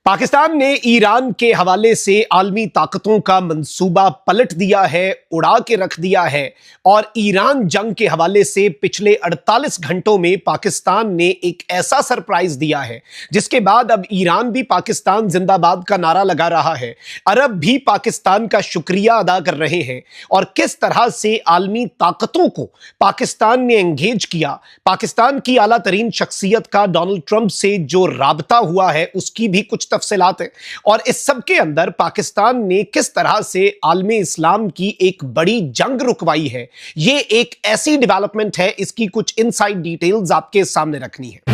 पाकिस्तान ने ईरान के हवाले से आलमी ताकतों का मंसूबा पलट दिया है, उड़ा के रख दिया है। और ईरान जंग के हवाले से पिछले 48 घंटों में पाकिस्तान ने एक ऐसा सरप्राइज दिया है जिसके बाद अब ईरान भी पाकिस्तान जिंदाबाद का नारा लगा रहा है, अरब भी पाकिस्तान का शुक्रिया अदा कर रहे हैं। और किस तरह से आलमी ताकतों को पाकिस्तान ने एंगेज किया, पाकिस्तान की आला तरीन शख्सियत का डोनाल्ड ट्रंप से जो राबता हुआ है उसकी भी कुछ तफसीलात हैं। और इस सब के अंदर पाकिस्तान ने किस तरह से आलमे इस्लाम की एक बड़ी जंग रुकवाई है, ये एक ऐसी डेवलपमेंट है, इसकी कुछ इनसाइड डिटेल्स आपके सामने रखनी है।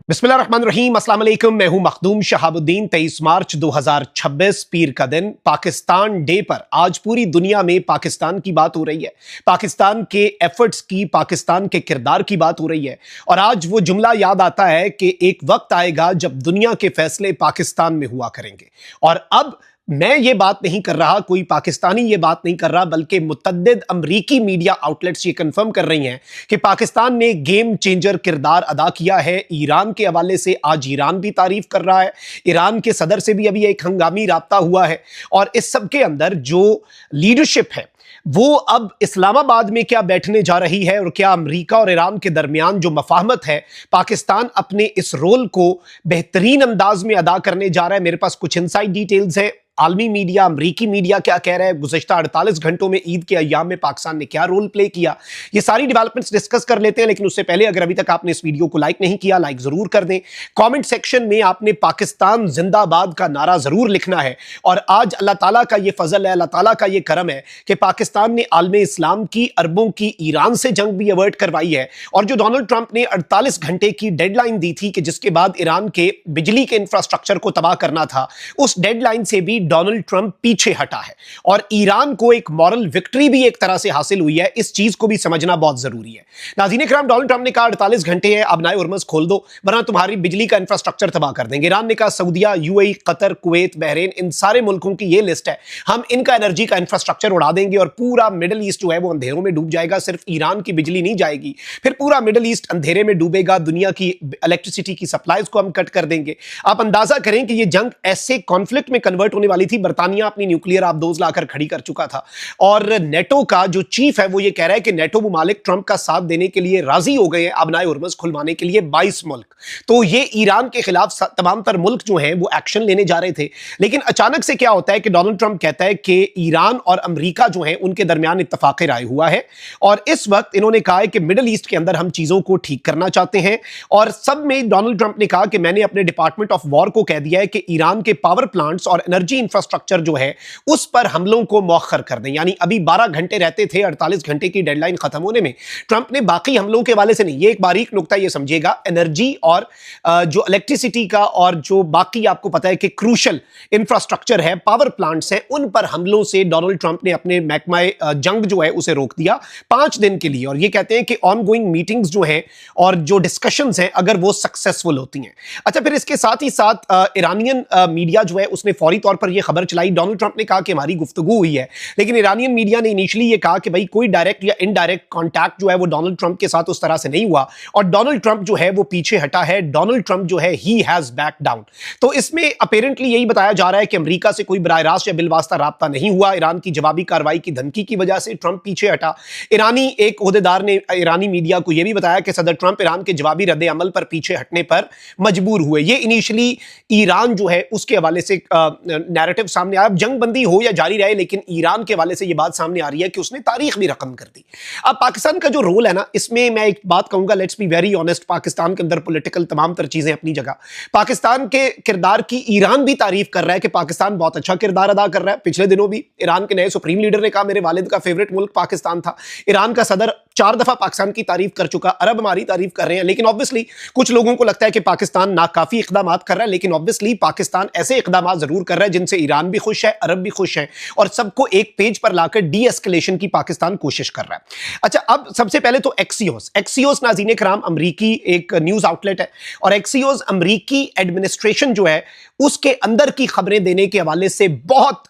बिस्मिल्लाहिर्रहमानिर्रहीम, अस्सलाम वालेकुम। मैं हूं मखदूम शहाबुद्दीन। 23 मार्च 2026 पीर का दिन, पाकिस्तान डे पर आज पूरी दुनिया में पाकिस्तान की बात हो रही है, पाकिस्तान के एफर्ट्स की, पाकिस्तान के किरदार की बात हो रही है। और आज वो जुमला याद आता है कि एक वक्त आएगा जब दुनिया के फैसले पाकिस्तान में हुआ करेंगे। और अब मैं ये बात नहीं कर रहा, कोई पाकिस्तानी ये बात नहीं कर रहा, बल्कि मुतअद्दिद अमरीकी मीडिया आउटलेट्स ये कंफर्म कर रही हैं कि पाकिस्तान ने गेम चेंजर किरदार अदा किया है। ईरान के हवाले से आज ईरान भी तारीफ कर रहा है, ईरान के सदर से भी अभी एक हंगामी राब्ता हुआ है। और इस सब के अंदर जो लीडरशिप है वो अब इस्लामाबाद में क्या बैठने जा रही है, और क्या अमेरिका और ईरान के दरमियान जो मफाहमत है, पाकिस्तान अपने इस रोल को बेहतरीन अंदाज में अदा करने जा रहा है। मेरे पास कुछ इनसाइड डिटेल्स है। आलमी मीडिया, अमरीकी मीडिया क्या कह रहा है, गुज़श्ता 48 घंटों में ईद के अय्याम में पाकिस्तान ने क्या रोल प्ले किया, ये सारी डेवलपमेंट्स डिस्कस कर लेते हैं। लेकिन उससे पहले अगर अभी तक आपने इस वीडियो को लाइक नहीं किया, लाइक जरूर कर दें। कमेंट सेक्शन में आपने पाकिस्तान जिंदाबाद का नारा जरूर लिखना है। और आज अल्लाह ताला का ये फजल है, अल्लाह ताला का ये करम है कि पाकिस्तान ने आलमे इस्लाम की, अरबों की ईरान से जंग भी अवर्ट करवाई है। और जो डोनाल्ड ट्रंप ने 48 घंटे की डेडलाइन दी थी कि जिसके बाद ईरान के बिजली के इंफ्रास्ट्रक्चर को तबाह करना था, उस डेडलाइन से भी डोनाल्ड ट्रंप पीछे हटा है। और ईरान को एक मॉरल विक्ट्री भी एक तरह से हासिल हुई है। इस चीज को भी समझना बहुत जरूरी है। नाज़रीन किराम, डोनाल्ड ट्रंप ने कहा 48 घंटे हैं, अब नए उर्मस खोल दो वरना तुम्हारी बिजली का इंफ्रास्ट्रक्चर तबाह कर देंगे। ईरान ने कहा सऊदिया, यूएई, कतर, कुवैत, बहरीन, इन सारे मुल्कों की ये लिस्ट है, हम इनका एनर्जी का इंफ्रास्ट्रक्चर उड़ा देंगे और पूरा मिडिल ईस्ट जो है वो अंधेरों में डूब जाएगा। सिर्फ ईरान की बिजली नहीं जाएगी, फिर पूरा मिडिल ईस्ट अंधेरे में डूबेगा। दुनिया की इलेक्ट्रिसिटी की सप्लाईज को हम कट कर देंगे। आप अंदाजा करें कि यह जंग ऐसे कॉन्फ्लिक्ट में कन्वर्ट होने वाली थी। बरतानिया अपनी न्यूक्लियर आबदोज लाकर खड़ी कर चुका था। और नेटो का जो चीफ है वो ये कह रहा है कि नेटो मुमालिक ट्रंप का साथ देने के लिए राजी हो गए हैं अबनाए उर्मस खुलवाने के लिए 22 मुल्क। तो ये ईरान के खिलाफ तमाम तर मुल्क जो हैं वो एक्शन लेने जा रहे थे। लेकिन अचानक से क्या होता है कि डोनाल्ड ट्रंप कहता है कि ईरान और अमेरिका जो है उनके दरमियान इत्तफाक राय हुआ है। और इस वक्त इन्होंने कहा है कि मिडिल ईस्ट के अंदर हम चीजों को ठीक करना चाहते हैं। और सब में डोनाल्ड ट्रंप ने कहा कि मैंने अपने डिपार्टमेंट ऑफ वॉर को कह दिया है कि ईरान के पावर प्लांट्स और एनर्जी इंफ्रास्ट्रक्चर जो है उस पर हमलों को मौखर कर दें। यानी अभी 12 घंटे रहते थे 48 घंटे की डेडलाइन खत्म होने में। ट्रंप ने बाकी हमलों के वाले से नहीं, ये एक बारीक नुकता ये समझिएगा, एनर्जी और जो इलेक्ट्रिसिटी का और जो बाकी आपको पता है कि क्रूशल इंफ्रास्ट्रक्चर है, पावर प्लांट्स हैं, उन पर हमलों से डोनाल्ड ट्रंप ने अपने महकमा जंग जो है उसे रोक दिया 5 दिन के लिए। और ये कहते हैं कि ऑनगोइंग मीटिंग्स जो हैं और जो डिस्कशंस हैं अगर वो सक्सेसफुल होती हैं। अच्छा, फिर इसके साथ ही साथ ईरानियन मीडिया जो है उसने फौरी तौर पर यह खबर चलाई। डोनाल्ड ट्रंप ने कहा कि हमारी गुफ्तगू हुई है, लेकिन ईरानियन मीडिया ने इनिशियली ये कहा कि भाई कोई डायरेक्ट या इनडायरेक्ट कांटेक्ट जो है वो डोनाल्ड ट्रंप के साथ उस तरह से नहीं हुआ और डोनाल्ड ट्रंप जो है वो पीछे हटा है। डोनाल्ड ट्रंप जो है ही हैज बैक डाउन। तो इसमें अपीरेंटली यही बताया जा रहा है कि अमेरिका से कोई बराह रास्त या बिलवास्ता राब्ता नहीं हुआ। ईरान की जवाबी कार्रवाई की धमकी की वजह से ट्रंप पीछे हटा। ईरानी एक ओहदेदार ने ईरानी मीडिया को यह भी बताया कि सदर ट्रंप ईरान के जवाबी रद्द अमल पर पीछे हटने पर मजबूर हुए। ये इनिशियली ईरान जो है उसके हवाले से नैरेटिव सामने आया। जंगबंदी हो या जारी रहे, लेकिन ईरान के वाले से यह बात सामने आ रही है कि उसने तारीख भी रकम कर दी। अब पाकिस्तान का जो रोल है ना, इसमें मैं एक बात कहूंगा, let's be very honest, Pakistan के अंदर पॉलिटिकल तमाम तर चीजें अपनी जगह। पाकिस्तान के किरदार की ईरान भी तारीफ कर रहा है कि पाकिस्तान बहुत अच्छा किरदार अदा कर रहा है। पिछले दिनों भी ईरान के नए सुप्रीम लीडर ने कहा मेरे वालिद का फेवरेट मुल्क पाकिस्तान था। ईरान का सदर 4 दफा पाकिस्तान की तारीफ कर चुका, अरब हमारी तारीफ कर रहे हैं। लेकिन ऑब्वियसली कुछ लोगों को लगता है कि पाकिस्तान नाकाफी इकदाम कर रहा है, लेकिन ऑब्वियसली पाकिस्तान ऐसे इकदाम जरूर कर रहा है जिनसे ईरान भी खुश है, अरब भी खुश है, और सबको एक पेज पर लाकर डी एस्केलेशन की पाकिस्तान कोशिश कर रहा है। अच्छा, अब सबसे पहले तो एक्सियोस नाज़रीन कराम अमरीकी एक न्यूज आउटलेट है, और एक्सियोस अमरीकी एडमिनिस्ट्रेशन जो है उसके अंदर की खबरें देने के हवाले से बहुत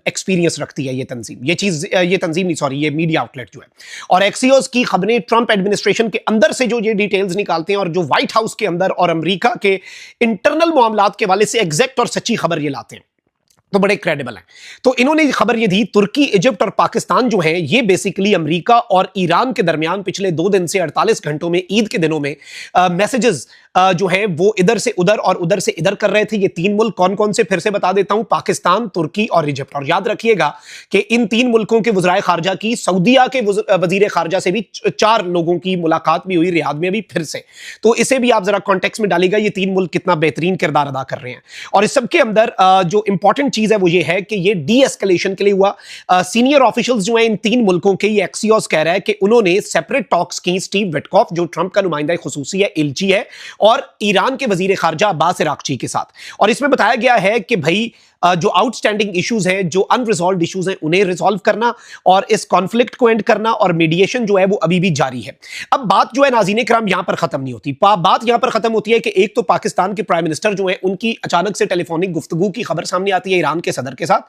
एक्सपीरियंस रखती है ये तंजीम, ये मीडिया आउटलेट जो है। और एक्सियोस एक्सियोस की खबरें ट्रंप एडमिनिस्ट्रेशन के अंदर से जो ये डिटेल्स निकालते हैं और जो व्हाइट हाउस के अंदर और अमेरिका के इंटरनल मामलात के वाले से एग्जैक्ट और सच्ची खबर ये लाते हैं, तो बड़े क्रेडिबल हैं। तो इन्होंने खबर ये दी, तुर्की, इजिप्ट और पाकिस्तान जो है ये बेसिकली अमेरिका और ईरान के दरमियान पिछले 2 दिन से 48 घंटों में, ईद के दिनों में मैसेजेस जो है वो इधर से उधर और उधर से इधर कर रहे थे। ये 3 मुल्क कौन कौन से फिर से बता देता हूं, पाकिस्तान, तुर्की और इजिप्ट। और याद रखिएगा कि इन 3 मुल्कों के वज़राए खारजा की सऊदीया के वजीर खारजा से भी 4 लोगों की मुलाकात भी हुई रियाद में भी फिर से। तो इसे भी आप जरा कॉन्टेक्स्ट में डालिएगा, ये 3 मुल्क कितना बेहतरीन किरदार अदा कर रहे हैं। और इस सबके अंदर जो इंपॉर्टेंट चीज है वो ये है कि ये डी एस्केलेशन के लिए हुआ। सीनियर ऑफिशियल्स जो हैं इन 3 मुल्कों के, ये एक्सियोस कह रहा है कि उन्होंने सेपरेट टॉक्स की स्टीव विटकॉफ, जो ट्रंप का नुमाइंदा खुसूसी है, इल्ची है, और ईरान के वजीर खारजा अब्बास अराक्ची के साथ। और इसमें बताया गया है कि भाई जो आउटस्टैंडिंग इश्यूज हैं, जो अनरिजॉल्व्ड इश्यूज हैं, उन्हें रिजॉल्व करना और इस कॉन्फ्लिक्ट को एंड करना, और मीडिएशन जो है वो अभी भी जारी है। अब बात जो है नाज़रीन किराम यहां पर खत्म नहीं होती। बात यहां पर खत्म होती है कि एक तो पाकिस्तान के प्राइम मिनिस्टर जो है उनकी अचानक से टेलीफोनिक गुफ्तगू की खबर सामने आती है ईरान के सदर के साथ,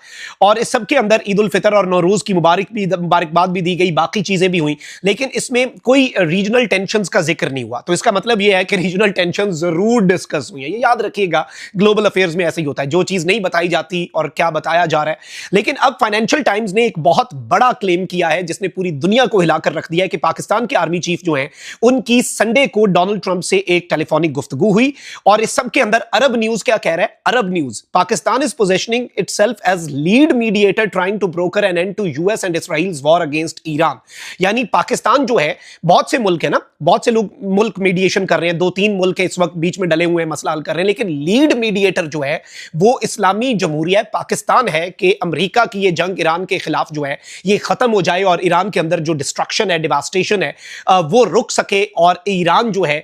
और इस सब के अंदर ईद उल फितर और नौरूज की मुबारकबाद भी दी गई, बाकी चीजें भी हुई, लेकिन इसमें कोई रीजनल टेंशन का जिक्र नहीं हुआ। तो इसका मतलब यह है कि रीजनल टेंशन जरूर डिस्कस हुई है। ये याद रखिएगा, ग्लोबल अफेयर्स में ऐसे ही होता है, जो चीज नहीं बताई जाती और क्या बताया जा रहा है। लेकिन अब फाइनेंशियल टाइम्स ने एक बहुत बड़ा क्लेम किया है जिसने पूरी दुनिया को हिलाकर रख दिया है कि पाकिस्तान के आर्मी चीफ जो हैं उनकी संडे को डोनाल्ड ट्रंप से एक टेलीफोनिक गुफ्तगू हुई। और इस सब के अंदर अरब न्यूज क्या कह रहा है? Arab news, Pakistan is positioning itself as lead mediator trying to broker an end to US and Israel's war against Iran. यानी पाकिस्तान जो है, बहुत से मुल्क है ना, बहुत से लोग मुल्क मीडिएशन कर रहे हैं, 2-3 मुल्क इस वक्त बीच में डले हुए हैं, मसला हल कर रहे हैं, लेकिन लीड मीडिएटर जो है वो इस्लामी जमहूरिया पाकिस्तान है कि अमेरिका की ये जंग ईरान के खिलाफ जो है ये खत्म हो जाए और ईरान के अंदर जो डिस्ट्रक्शन है, डिवास्टेशन है, वो रुक सके, और ईरान जो है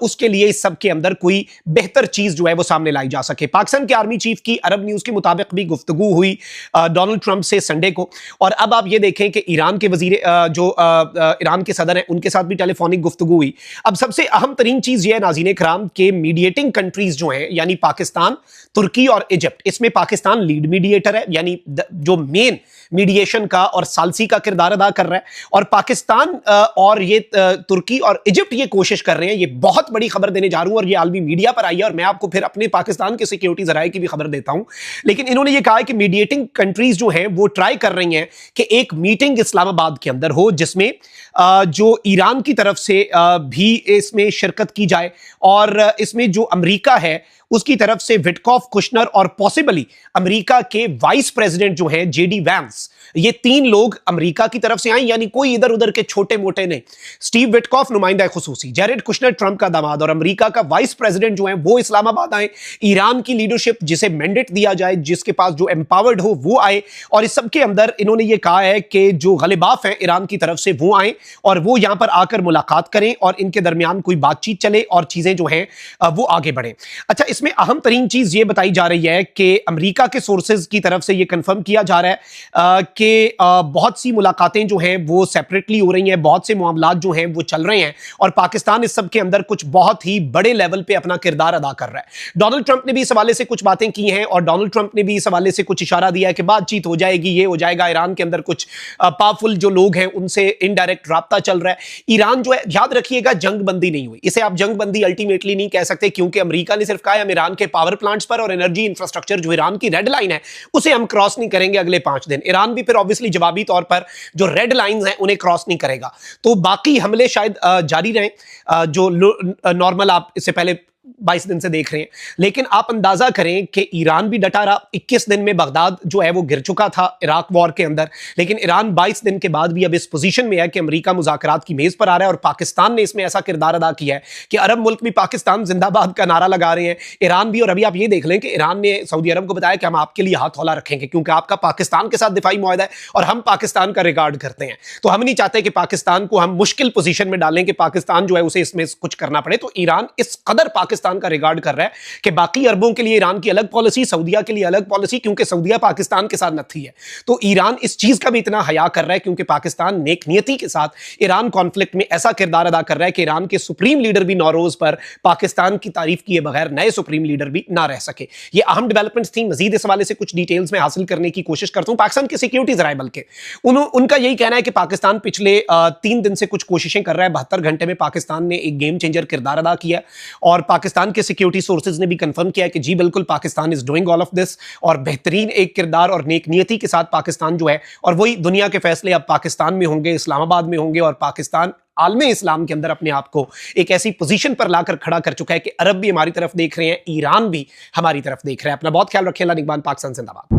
उसके लिए इस सब के अंदर कोई बेहतर चीज जो है वो सामने लाई जा सके। पाकिस्तान के आर्मी चीफ की अरब न्यूज के मुताबिक भी गुफ्तगू हुई डोनाल्ड ट्रंप से संडे को। और अब आप ये देखें कि ईरान के वजीर ईरान के सदर हैं उनके साथ भी टेलीफोनिक गुफ्तगू हुई। अब सबसे अहम तरीन चीज ये है नाज़रीन इकराम के मीडिएटिंग कंट्रीज जो हैं, यानी पाकिस्तान, तुर्की और इजिप्ट, इसमें पाकिस्तान लीड मीडिएटर है, यानी जो मेन मीडिएशन का और सालसी का किरदार अदा कर रहा है। और पाकिस्तान और ये तुर्की और इजिप्ट ये कोशिश कर रहे हैं, ये बहुत बड़ी खबर देने जा रहा हूं और ये आलमी मीडिया पर आई है, और मैं आपको फिर अपने पाकिस्तान के सिक्योरिटी जराये की भी खबर देता हूं। लेकिन इन्होंने ये कहा है कि मीडिएटिंग कंट्रीज जो हैं वो ट्राई कर रही हैं कि एक मीटिंग इस्लामाबाद के अंदर हो जिसमें जो ईरान की तरफ से भी इसमें शिरकत की जाए, और इसमें जो अमेरिका है उसकी तरफ से विटकॉफ, कुशनर और पॉसिबली अमेरिका के वाइस प्रेसिडेंट जो हैं जेडी वैंस, ये 3 लोग अमेरिका की तरफ से आए, यानी कोई इधर उधर के छोटे मोटे नहीं। स्टीव विटकॉफ नुमाइंदा खुसूसी, जेरेड कुशनर ट्रंप का दामाद, और अमेरिका का वाइस प्रेसिडेंट जो है वो इस्लामाबाद आए। ईरान की लीडरशिप जिसे मैंडेट दिया जाए, जिसके पास जो एम्पावर्ड हो वो आए। और इस सब के अंदर इन्होंने ये कहा है कि जो गलिबाफ है ईरान की तरफ से वो आए और वो यहां पर आकर मुलाकात करें और इनके दरमियान कोई बातचीत चले और चीजें जो हैं वो आगे बढ़े। अच्छा, इसमें अहम तरीन चीज ये बताई जा रही है कि अमेरिका के सोर्सेज की तरफ से ये कंफर्म किया जा रहा है कि बहुत सी मुलाकातें जो हैं वो सेपरेटली हो रही हैं, बहुत से मामलात जो हैं वो चल रहे हैं, और पाकिस्तान इस सब के अंदर कुछ बहुत ही बड़े लेवल पे अपना किरदार अदा कर रहा है। डोनाल्ड ट्रंप ने भी इस हवाले से कुछ बातें की हैं, और डोनाल्ड ट्रंप ने भी इस हवाले से कुछ इशारा दिया है कि बातचीत हो जाएगी, ये हो जाएगा। ईरान के अंदर कुछ पावरफुल जो लोग हैं उनसे इनडायरेक्ट राब्ता चल रहा है। ईरान जो है, याद रखिएगा, जंग बंदी नहीं हुई, इसे आप जंग बंदी अल्टीमेटली नहीं कह सकते, क्योंकि अमेरिका ने सिर्फ कहा है हम ईरान के पावर प्लांट्स पर और एनर्जी इंफ्रास्ट्रक्चर जो ईरान की रेड लाइन है उसे हम क्रॉस नहीं करेंगे अगले 5 दिन। ईरान भी फिर ऑब्वियसली जवाबी तौर पर जो रेड लाइंस हैं उन्हें क्रॉस नहीं करेगा। तो बाकी हमले शायद जारी रहें, जो नॉर्मल आप इससे पहले 22 दिन से देख रहे हैं। लेकिन आप अंदाजा करें कि ईरान भी डटा रहा। 21 दिन में बगदाद जो है वो गिर चुका था इराक वॉर के अंदर, लेकिन ईरान 22 दिन के बाद भी अब इस पोजीशन में है कि अमेरिका मुज़ाकरात की मेज पर आ रहा है, और पाकिस्तान ने इसमें ऐसा किरदार अदा किया है कि अरब मुल्क भी पाकिस्तान जिंदाबाद का नारा लगा रहे हैं, ईरान भी। और अभी आप ये देख लें कि ईरान ने सऊदी अरब को बताया कि हम आपके लिए हाथ हौला रखेंगे, क्योंकि आपका पाकिस्तान के साथ दिफाई मुआहदा है और हम पाकिस्तान का रिगार्ड करते हैं। तो हम नहीं चाहते कि पाकिस्तान को हम मुश्किल पोजीशन में डालें कि पाकिस्तान जो है उसे इसमें कुछ करना पड़े। तो ईरान इस कदर पाकिस्तान पाकिस्तान का रिगार्ड कर रहा है कि बाकी अरबों के लिए ईरान की अलग पॉलिसी, सऊदीया के लिए अलग पॉलिसी, क्योंकि सऊदीया पाकिस्तान के साथ नत्थी है। तो ईरान इस चीज का भी इतना हया कर रहा है क्योंकि पाकिस्तान नेक नियति के साथ ईरान कॉन्फ्लिक्ट में ऐसा किरदार अदा कर रहा है कि ईरान के सुप्रीम लीडर भी नौरोज पर पाकिस्तान की तारीफ किए बगैर नए सुप्रीम लीडर भी ना रह सके। ये अहम डेवलपमेंट्स थी। मजीद इस हवाले से कुछ डिटेल्स में हासिल करने की कोशिश करता हूं। पाकिस्तान के सिक्योरिटी जराए बल्कि उनका यही कहना है कि पाकिस्तान पिछले 3 दिन से कुछ कोशिशें कर रहा है। 72 घंटे में पाकिस्तान ने एक गेम चेंजर किरदार अदा किया और पाकिस्तान के सिक्योरिटी सोर्सेज ने भी कंफर्म किया कि जी बिल्कुल Pakistan is doing all of this, और बेहतरीन एक किरदार और नेक नियति के साथ पाकिस्तान जो है, और वही दुनिया के फैसले अब पाकिस्तान में होंगे, इस्लामाबाद में होंगे, और पाकिस्तान आलमे इस्लाम के अंदर अपने आप को एक ऐसी पोजीशन पर लाकर खड़ा कर चुका है कि अरब भी हमारी तरफ देख रहे हैं, ईरान भी हमारी तरफ देख रहे हैं। अपना बहुत ख्याल रखें। अल्लाह निगहबान। पाकिस्तान जिंदाबाद।